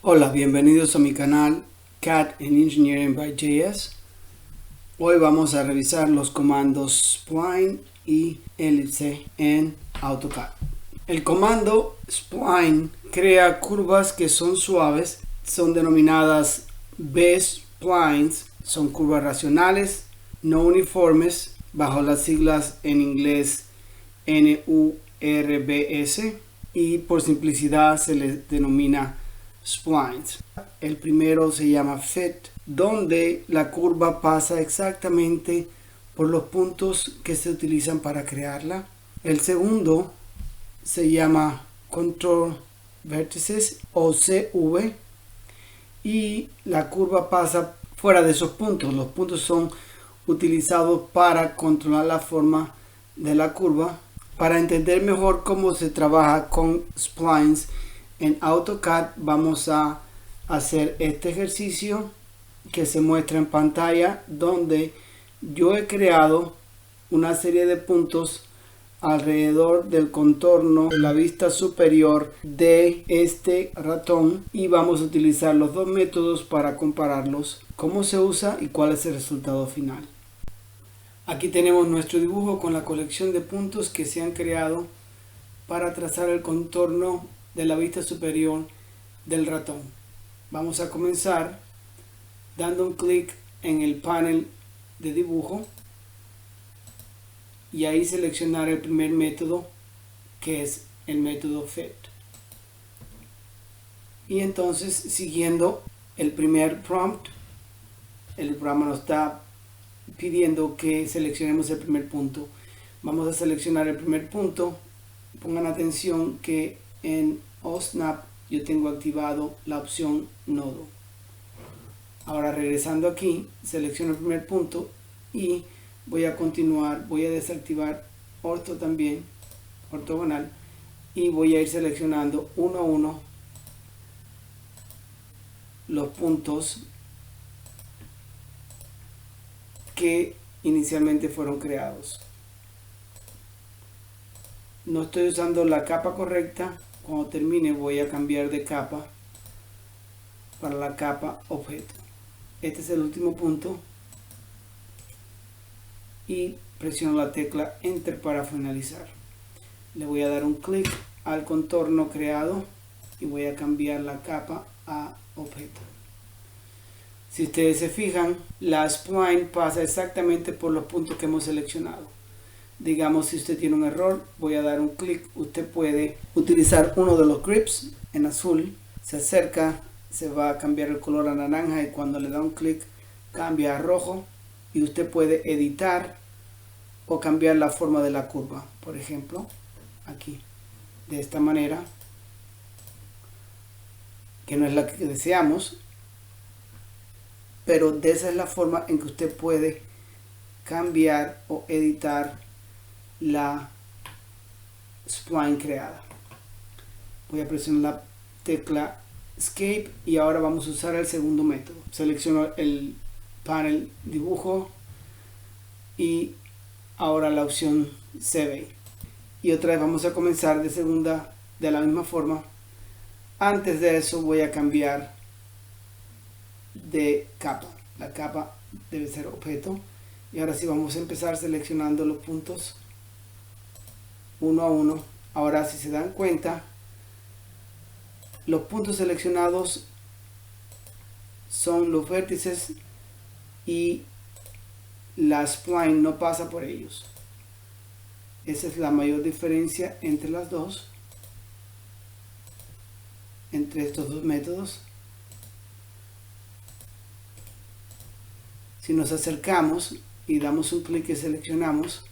Hola, bienvenidos a mi canal CAD and Engineering by JS. Hoy vamos a revisar los comandos spline y elipse en AutoCAD. El comando spline crea curvas que son suaves, son denominadas B-splines, son curvas racionales, no uniformes, bajo las siglas en inglés NURBS, y por simplicidad se les denomina splines. El primero se llama fit, donde la curva pasa exactamente por los puntos que se utilizan para crearla. El segundo se llama control vertices o CV, y la curva pasa fuera de esos puntos. Los puntos son utilizados para controlar la forma de la curva. Para entender mejor cómo se trabaja con splines en AutoCAD, vamos a hacer este ejercicio que se muestra en pantalla, donde yo he creado una serie de puntos alrededor del contorno de la vista superior de este ratón, y vamos a utilizar los dos métodos para compararlos, cómo se usa y cuál es el resultado final. Aquí tenemos nuestro dibujo con la colección de puntos que se han creado para trazar el contorno de la vista superior del ratón. Vamos a comenzar dando un clic en el panel de dibujo y ahí seleccionar el primer método, que es el método fit. Y entonces, siguiendo el primer prompt, el programa nos está pidiendo que seleccionemos el primer punto. Vamos a seleccionar el primer punto. Pongan atención que en OSNAP yo tengo activado la opción nodo. Ahora, regresando aquí, selecciono el primer punto y voy a continuar. Voy a desactivar orto también, ortogonal, y voy a ir seleccionando uno a uno los puntos que inicialmente fueron creados. No estoy usando la capa correcta. Cuando termine voy a cambiar de capa para la capa objeto. Este es el último punto y presiono la tecla enter para finalizar. Le voy a dar un clic al contorno creado y voy a cambiar la capa a objeto. Si ustedes se fijan, la spline pasa exactamente por los puntos que hemos seleccionado. Digamos, si usted tiene un error, voy a dar un clic. Usted puede utilizar uno de los grips en azul. Se acerca, se va a cambiar el color a naranja, y cuando le da un clic cambia a rojo. Y usted puede editar o cambiar la forma de la curva. Por ejemplo, aquí, de esta manera, que no es la que deseamos, pero de esa es la forma en que usted puede cambiar o editar la spline creada. Voy a presionar la tecla escape y ahora vamos a usar el segundo método. Selecciono el panel dibujo y ahora la opción CV, y otra vez vamos a comenzar de segunda de la misma forma. Antes de eso voy a cambiar de capa. La capa debe ser objeto, y ahora sí vamos a empezar seleccionando los puntos uno a uno. Ahora, si se dan cuenta, los puntos seleccionados son los vértices y la spline no pasa por ellos. Esa es la mayor diferencia entre las dos, entre estos dos métodos. Si nos acercamos y damos un clic y seleccionamos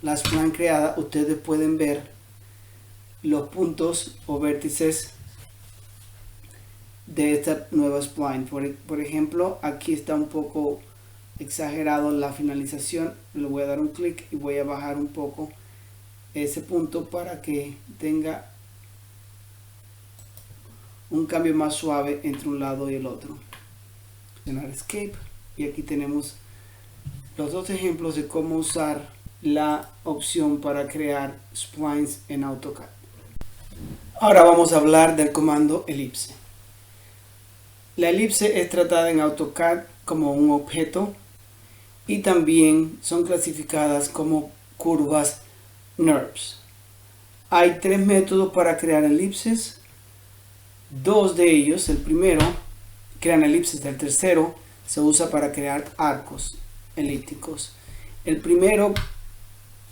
la spline creada, ustedes pueden ver los puntos o vértices de esta nueva spline. Por ejemplo, aquí está un poco exagerado la finalización. Le voy a dar un clic y voy a bajar un poco ese punto para que tenga un cambio más suave entre un lado y el otro. Escape, y aquí tenemos los dos ejemplos de cómo usar la opción para crear splines en AutoCAD. Ahora vamos a hablar del comando elipse. La elipse es tratada en AutoCAD como un objeto y también son clasificadas como curvas NURBS. Hay tres métodos para crear elipses. Dos de ellos, el primero, crean elipses, el tercero se usa para crear arcos elípticos. El primero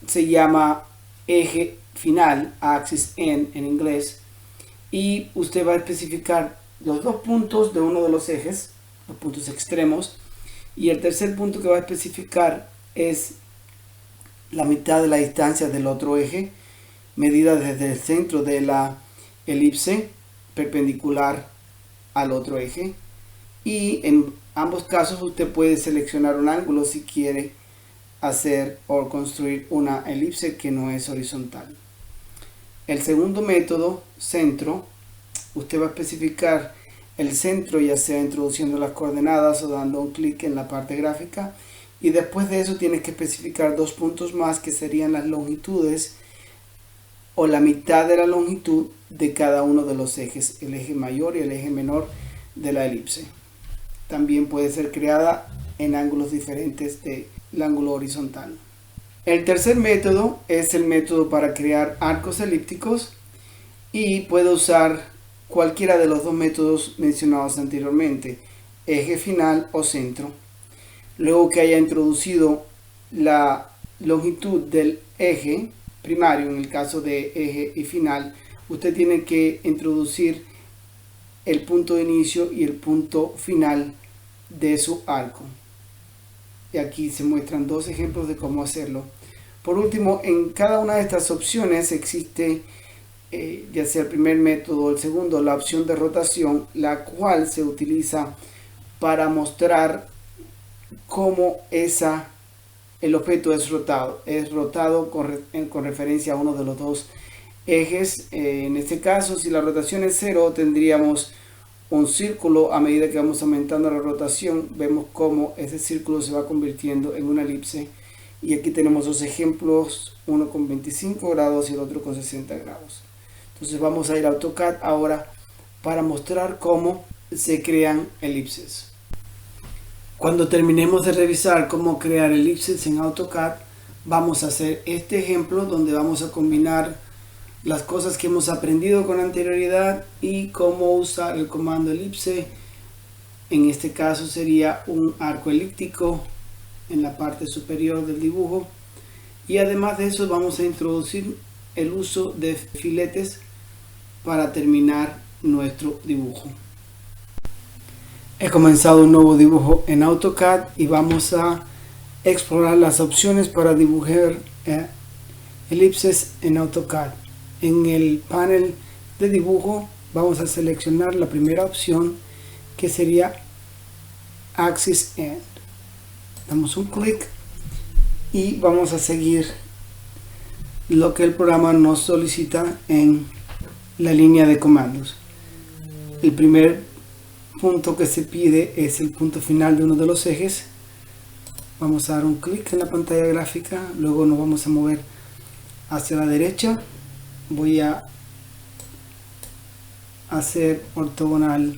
se llama eje final, axis end en inglés, y usted va a especificar los dos puntos de uno de los ejes, los puntos extremos, y el tercer punto que va a especificar es la mitad de la distancia del otro eje, medida desde el centro de la elipse perpendicular al otro eje, y en ambos casos usted puede seleccionar un ángulo si quiere hacer o construir una elipse que no es horizontal. El segundo método, centro, usted va a especificar el centro ya sea introduciendo las coordenadas o dando un clic en la parte gráfica, y después de eso tienes que especificar dos puntos más que serían las longitudes o la mitad de la longitud de cada uno de los ejes, el eje mayor y el eje menor de la elipse. También puede ser creada en ángulos diferentes del ángulo horizontal. El tercer método es el método para crear arcos elípticos y puede usar cualquiera de los dos métodos mencionados anteriormente, eje final o centro. Luego que haya introducido la longitud del eje primario, en el caso de eje y final, usted tiene que introducir el punto de inicio y el punto final de su arco. Y aquí se muestran dos ejemplos de cómo hacerlo. Por último, en cada una de estas opciones existe, ya sea el primer método o el segundo, la opción de rotación, la cual se utiliza para mostrar cómo el objeto es rotado. Es rotado con referencia a uno de los dos ejes. En este caso, si la rotación es 0, tendríamos un círculo. A medida que vamos aumentando la rotación, vemos cómo ese círculo se va convirtiendo en una elipse. Y aquí tenemos dos ejemplos, uno con 25 grados y el otro con 60 grados. Entonces vamos a ir a AutoCAD ahora para mostrar cómo se crean elipses. Cuando terminemos de revisar cómo crear elipses en AutoCAD, vamos a hacer este ejemplo donde vamos a combinar las cosas que hemos aprendido con anterioridad y cómo usar el comando elipse. En este caso sería un arco elíptico en la parte superior del dibujo, y además de eso vamos a introducir el uso de filetes para terminar nuestro dibujo. He comenzado un nuevo dibujo en AutoCAD y vamos a explorar las opciones para dibujar elipses en AutoCAD. En el panel de dibujo vamos a seleccionar la primera opción, que sería Axis End. Damos un clic y vamos a seguir lo que el programa nos solicita en la línea de comandos. El primer punto que se pide es el punto final de uno de los ejes. Vamos a dar un clic en la pantalla gráfica, luego nos vamos a mover hacia la derecha. Voy a hacer ortogonal,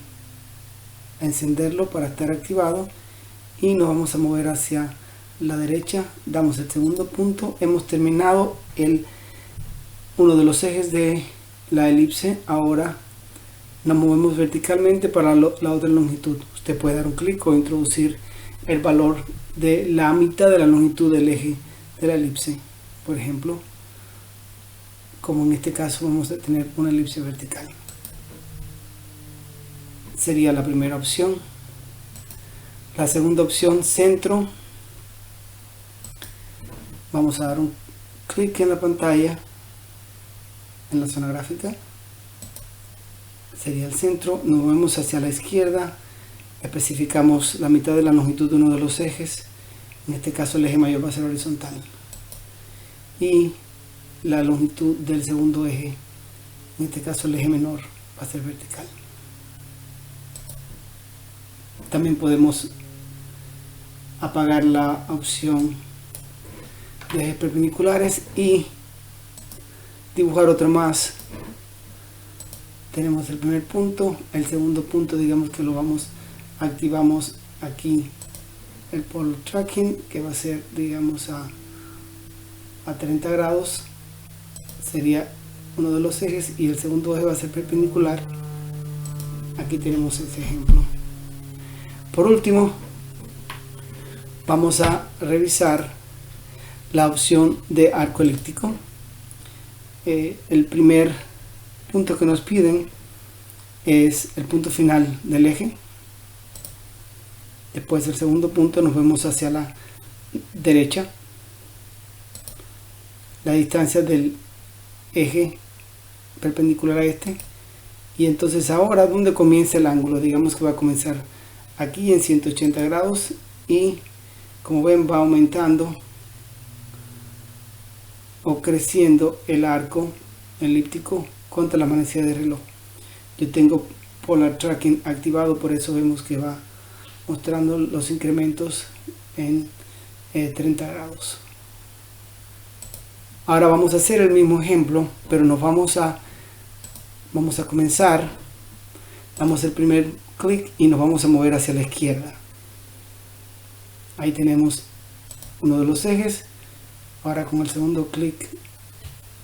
encenderlo para estar activado, y nos vamos a mover hacia la derecha. Damos el segundo punto. Hemos terminado uno de los ejes de la elipse. Ahora nos movemos verticalmente para la otra longitud. Usted puede dar un clic o introducir el valor de la mitad de la longitud del eje de la elipse. Por ejemplo, como en este caso vamos a tener una elipse vertical. Sería la primera opción. La segunda opción, centro. Vamos a dar un clic en la pantalla, en la zona gráfica. Sería el centro. Nos movemos hacia la izquierda. Especificamos la mitad de la longitud de uno de los ejes. En este caso el eje mayor va a ser horizontal. Y la longitud del segundo eje, en este caso el eje menor, va a ser vertical. También podemos apagar la opción de ejes perpendiculares y dibujar otra más tenemos el primer punto, el segundo punto digamos que lo activamos aquí el pole tracking, que va a ser digamos a 30 grados, sería uno de los ejes, y el segundo eje va a ser perpendicular. Aquí tenemos ese ejemplo. Por último, vamos a revisar la opción de arco elíptico. El primer punto que nos piden es el punto final del eje. Después del segundo punto nos vemos hacia la derecha, la distancia del eje perpendicular a este, y entonces ahora donde comienza el ángulo, digamos que va a comenzar aquí en 180 grados, y como ven va aumentando o creciendo el arco elíptico contra la manecilla de reloj. Yo tengo polar tracking activado, por eso vemos que va mostrando los incrementos en 30 grados. Ahora vamos a hacer el mismo ejemplo, pero nos vamos a comenzar, damos el primer clic y nos vamos a mover hacia la izquierda. Ahí tenemos uno de los ejes. Ahora con el segundo clic,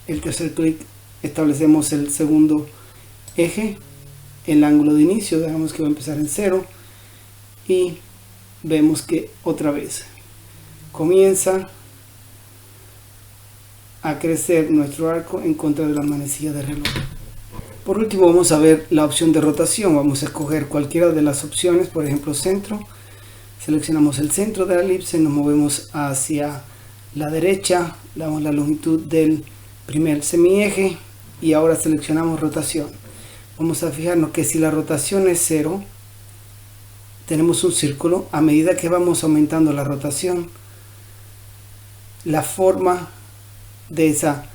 el tercer clic, establecemos el segundo eje, el ángulo de inicio, dejamos que va a empezar en 0, y vemos que otra vez comienza a crecer nuestro arco en contra de la manecilla de reloj. Por último vamos a ver la opción de rotación. Vamos a escoger cualquiera de las opciones, por ejemplo centro. Seleccionamos el centro de la elipse, nos movemos hacia la derecha, damos la longitud del primer semieje y ahora seleccionamos rotación. Vamos a fijarnos que si la rotación es 0, tenemos un círculo. A medida que vamos aumentando la rotación, la forma de esa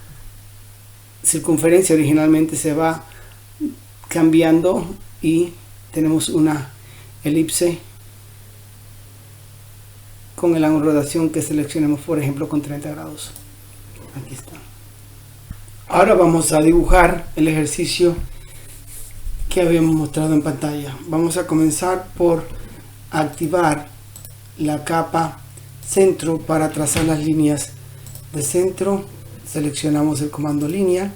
circunferencia originalmente se va cambiando y tenemos una elipse con el ángulo de rotación que seleccionemos, por ejemplo con 30 grados. Aquí está. Ahora vamos a dibujar el ejercicio que habíamos mostrado en pantalla. Vamos a comenzar por activar la capa centro para trazar las líneas de centro. Seleccionamos el comando línea,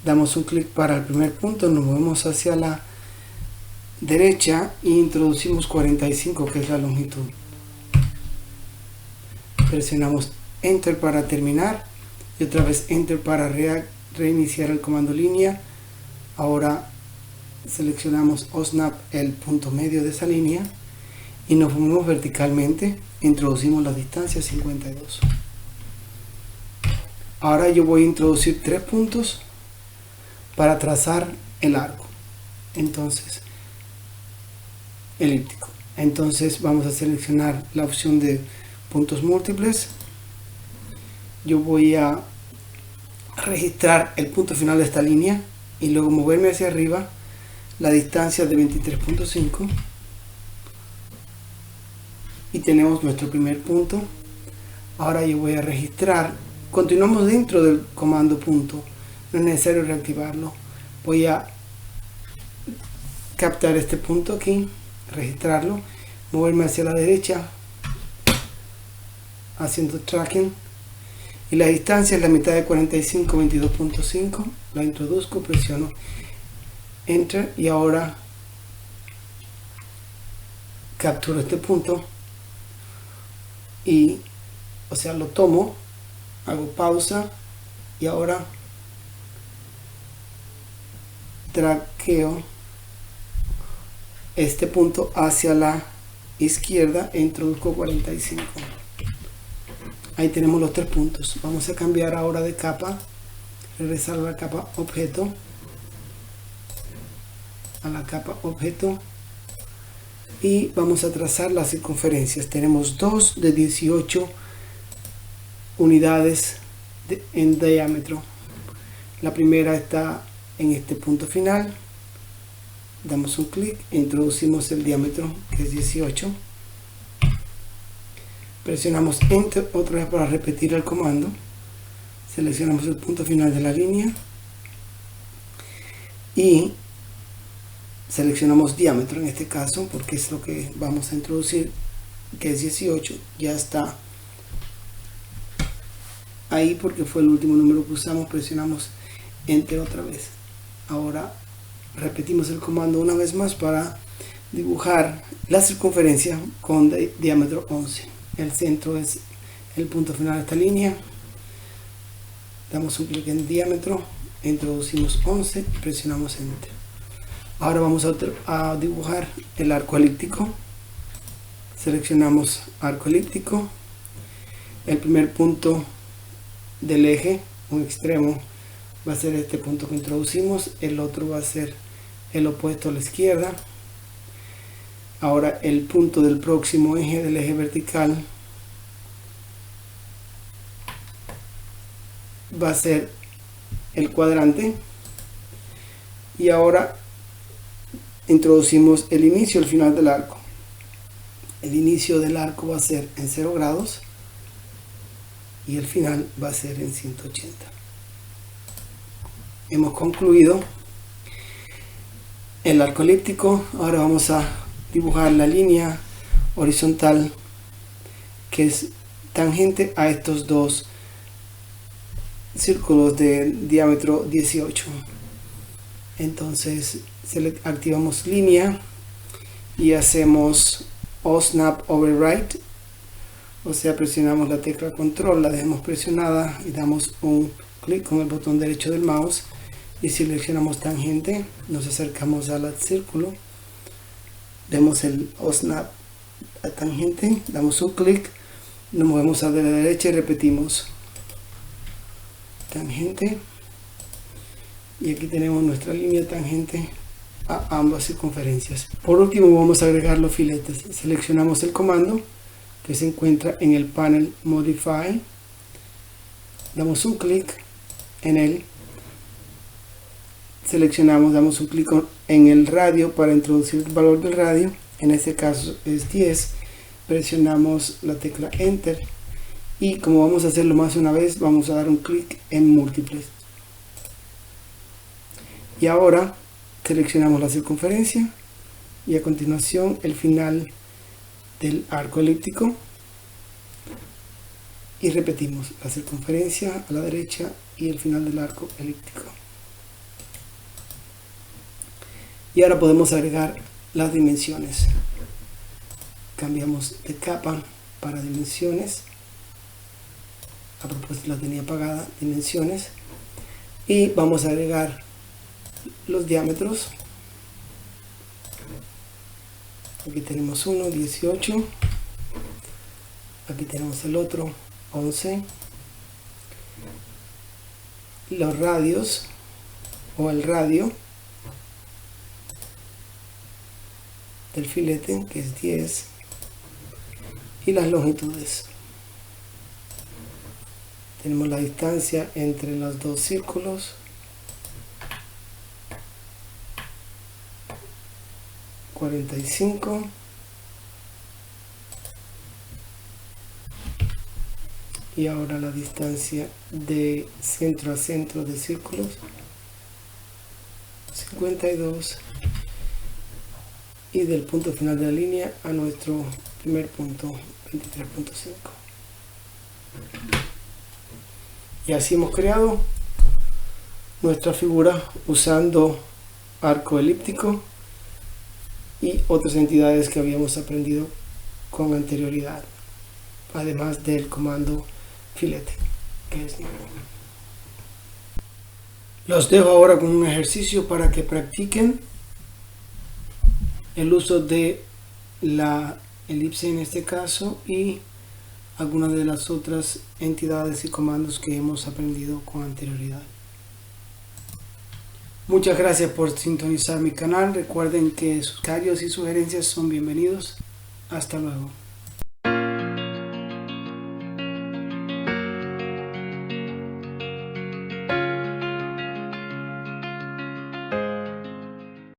damos un clic para el primer punto, nos movemos hacia la derecha e introducimos 45, que es la longitud. Presionamos enter para terminar y otra vez enter para reiniciar el comando línea. Ahora seleccionamos OSNAP, el punto medio de esa línea, y nos movemos verticalmente, introducimos la distancia 52. Ahora yo voy a introducir 3 puntos para trazar el arco, entonces elíptico. Entonces vamos a seleccionar la opción de puntos múltiples. Yo voy a registrar el punto final de esta línea y luego moverme hacia arriba la distancia de 23.5 y tenemos nuestro primer punto. Ahora yo voy a registrar, continuamos dentro del comando punto, no es necesario reactivarlo. Voy a captar este punto aquí, registrarlo, moverme hacia la derecha haciendo tracking, y la distancia es la mitad de 45, 22.5. La introduzco, presiono enter y ahora capturo este punto y, o sea, lo tomo, hago pausa y ahora traqueo este punto hacia la izquierda e introduzco 45. Ahí tenemos los 3 puntos. Vamos a cambiar ahora de capa, regresar a la capa objeto, y vamos a trazar las circunferencias. Tenemos 2 de 18 unidades en diámetro. La primera está en este punto final, damos un clic e introducimos el diámetro, que es 18. Presionamos enter otra vez para repetir el comando. Seleccionamos el punto final de la línea y seleccionamos diámetro en este caso porque es lo que vamos a introducir, que es 18. Ya está ahí porque fue el último número que usamos. Presionamos enter otra vez. Ahora repetimos el comando una vez más para dibujar la circunferencia con diámetro 11. El centro es el punto final de esta línea. Damos un clic en diámetro, introducimos 11 y presionamos enter. Ahora vamos a dibujar el arco elíptico. Seleccionamos arco elíptico. El primer punto del eje, un extremo, va a ser este punto que introducimos. El otro va a ser el opuesto a la izquierda. Ahora el punto del próximo eje, del eje vertical, va a ser el cuadrante. Y ahora introducimos el inicio y el final del arco. El inicio del arco va a ser en 0 grados y el final va a ser en 180. Hemos concluido el arco elíptico. Ahora vamos a dibujar la línea horizontal que es tangente a estos dos círculos de diámetro 18. Entonces activamos línea y hacemos O-Snap Override, o sea, presionamos la tecla control, la dejamos presionada y damos un clic con el botón derecho del mouse y seleccionamos tangente. Nos acercamos al círculo, demos el O-Snap a tangente, damos un clic, nos movemos a la derecha y repetimos tangente, y aquí tenemos nuestra línea tangente a ambas circunferencias. Por último vamos a agregar los filetes. Seleccionamos el comando que se encuentra en el panel Modify, damos un clic en él, seleccionamos, damos un clic en el radio para introducir el valor del radio, en este caso es 10, presionamos la tecla enter y como vamos a hacerlo más de una vez, vamos a dar un clic en múltiples. Y ahora seleccionamos la circunferencia y a continuación el final del arco elíptico y repetimos la circunferencia a la derecha y el final del arco elíptico. Y ahora podemos agregar las dimensiones. Cambiamos de capa para dimensiones. A propósito, la tenía apagada, dimensiones, y vamos a agregar los diámetros. Aquí tenemos uno, 18, aquí tenemos el otro, 11, los radios o el radio del filete, que es 10, y las longitudes. Tenemos la distancia entre los dos círculos, 45, y ahora la distancia de centro a centro de círculos, 52, y del punto final de la línea a nuestro primer punto, 23.5. Y así hemos creado nuestra figura usando arco elíptico y otras entidades que habíamos aprendido con anterioridad, además del comando filete, que es nuevo. Los dejo ahora con un ejercicio para que practiquen el uso de la elipse en este caso y algunas de las otras entidades y comandos que hemos aprendido con anterioridad. Muchas gracias por sintonizar mi canal. Recuerden que sus comentarios y sugerencias son bienvenidos. Hasta luego.